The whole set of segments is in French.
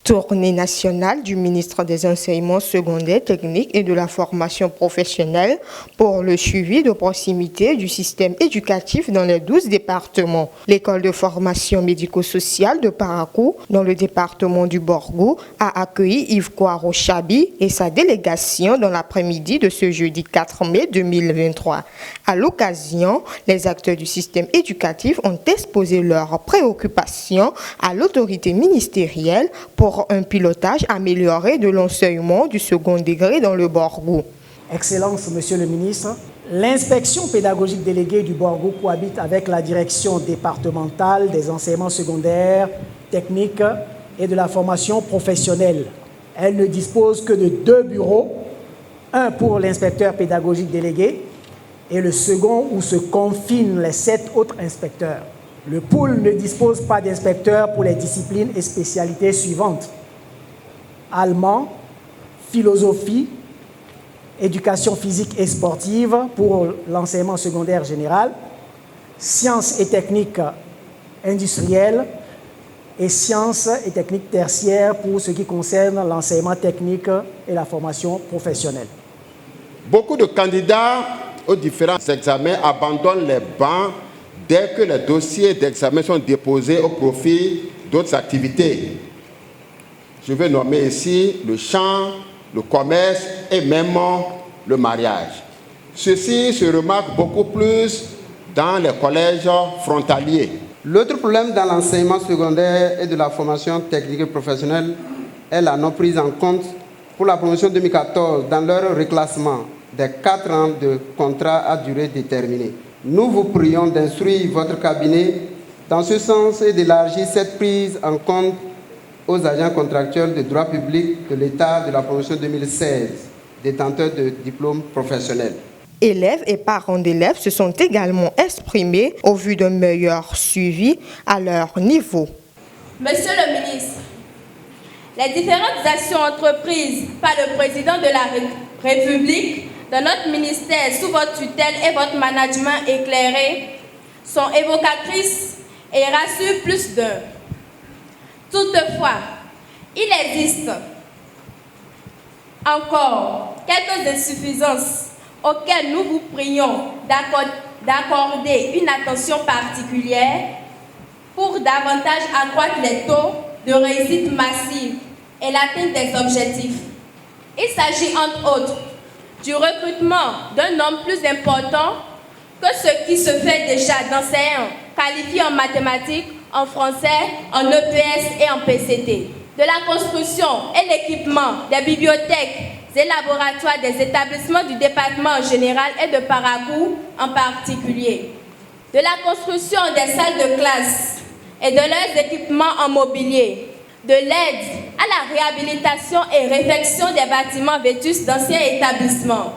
Tournée nationale du ministre des Enseignements secondaires, techniques et de la formation professionnelle pour le suivi de proximité du système éducatif dans les 12 départements. L'école de formation médico-sociale de Parakou, dans le département du Borgou, a accueilli Yves Kouaro Chabi et sa délégation dans l'après-midi de ce jeudi 4 mai 2023. À l'occasion, les acteurs du système éducatif ont exposé leurs préoccupations à l'autorité ministérielle pour un pilotage amélioré de l'enseignement du second degré dans le Borgou. Excellence, Monsieur le ministre, l'inspection pédagogique déléguée du Borgou cohabite avec la direction départementale des enseignements secondaires, techniques et de la formation professionnelle. Elle ne dispose que de 2 bureaux, un pour l'inspecteur pédagogique délégué et le second où se confinent les 7 autres inspecteurs. Le pôle ne dispose pas d'inspecteurs pour les disciplines et spécialités suivantes: allemand, philosophie, éducation physique et sportive pour l'enseignement secondaire général, sciences et techniques industrielles et sciences et techniques tertiaires pour ce qui concerne l'enseignement technique et la formation professionnelle. Beaucoup de candidats aux différents examens abandonnent les bancs dès que les dossiers d'examen sont déposés au profit d'autres activités. Je vais nommer ici le chant, le commerce et même le mariage. Ceci se remarque beaucoup plus dans les collèges frontaliers. L'autre problème dans l'enseignement secondaire et de la formation technique et professionnelle est la non prise en compte pour la promotion 2014 dans leur reclassement des 4 ans de contrat à durée déterminée. Nous vous prions d'instruire votre cabinet dans ce sens et d'élargir cette prise en compte aux agents contractuels de droit public de l'État de la promotion 2016, détenteurs de diplômes professionnels. Élèves et parents d'élèves se sont également exprimés au vu d'un meilleur suivi à leur niveau. Monsieur le ministre, les différentes actions entreprises par le président de la République dans notre ministère sous votre tutelle et votre management éclairé sont évocatrices et rassurent plus d'un. Toutefois, il existe encore quelques insuffisances auxquelles nous vous prions d'accorder une attention particulière pour davantage accroître les taux de réussite massive et l'atteinte des objectifs. Il s'agit entre autres du recrutement d'un nombre plus important que ce qui se fait déjà d'enseignants qualifiés en mathématiques, en français, en EPS et en PCT, de la construction et l'équipement des bibliothèques et laboratoires des établissements du département en général et de Parakou en particulier, de la construction des salles de classe et de leurs équipements en mobilier, de l'aide à la réhabilitation et réfection des bâtiments vétustes d'anciens établissements,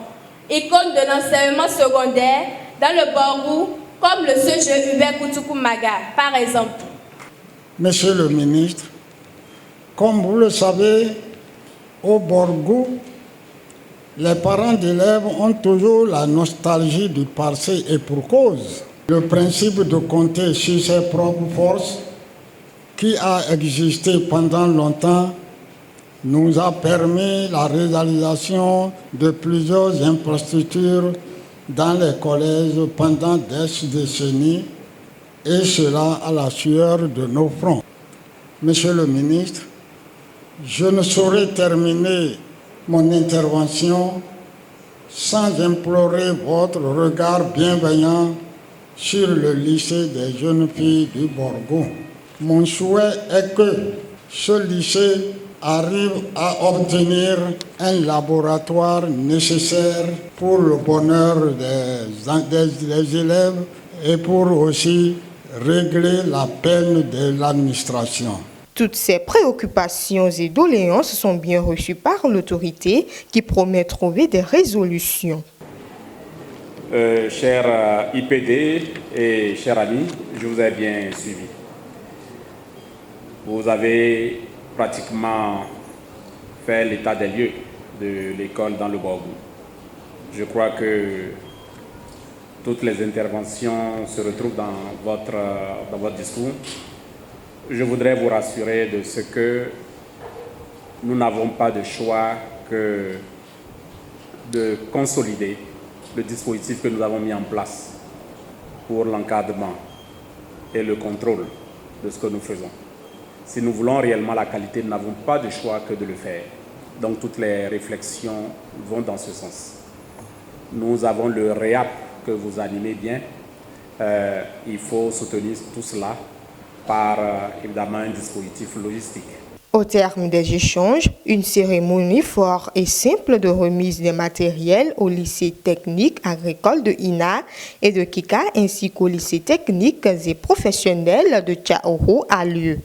icônes de l'enseignement secondaire dans le Borgou, comme le CEGE Hubert Koutoukou-Maga, par exemple. Monsieur le ministre, comme vous le savez, au Borgou, les parents d'élèves ont toujours la nostalgie du passé et pour cause. Le principe de compter sur ses propres forces, qui a existé pendant longtemps, nous a permis la réalisation de plusieurs infrastructures dans les collèges pendant des décennies, et cela à la sueur de nos fronts. Monsieur le ministre, je ne saurais terminer mon intervention sans implorer votre regard bienveillant sur le lycée des jeunes filles du Borgou. Mon souhait est que ce lycée arrive à obtenir un laboratoire nécessaire pour le bonheur des élèves et pour aussi régler la peine de l'administration. Toutes ces préoccupations et doléances sont bien reçues par l'autorité qui promet trouver des résolutions. Cher IPD et chers amis, je vous ai bien suivi. Vous avez pratiquement fait l'état des lieux de l'école dans le Borgou. Je crois que toutes les interventions se retrouvent dans votre discours. Je voudrais vous rassurer de ce que nous n'avons pas de choix que de consolider le dispositif que nous avons mis en place pour l'encadrement et le contrôle de ce que nous faisons. Si nous voulons réellement la qualité, nous n'avons pas de choix que de le faire. Donc toutes les réflexions vont dans ce sens. Nous avons le REAP que vous animez bien. Il faut soutenir tout cela par évidemment un dispositif logistique. Au terme des échanges, une cérémonie forte et simple de remise des matériels au lycée technique agricole de Ina et de Kika ainsi qu'au lycée technique et professionnel de Tchaoho a lieu.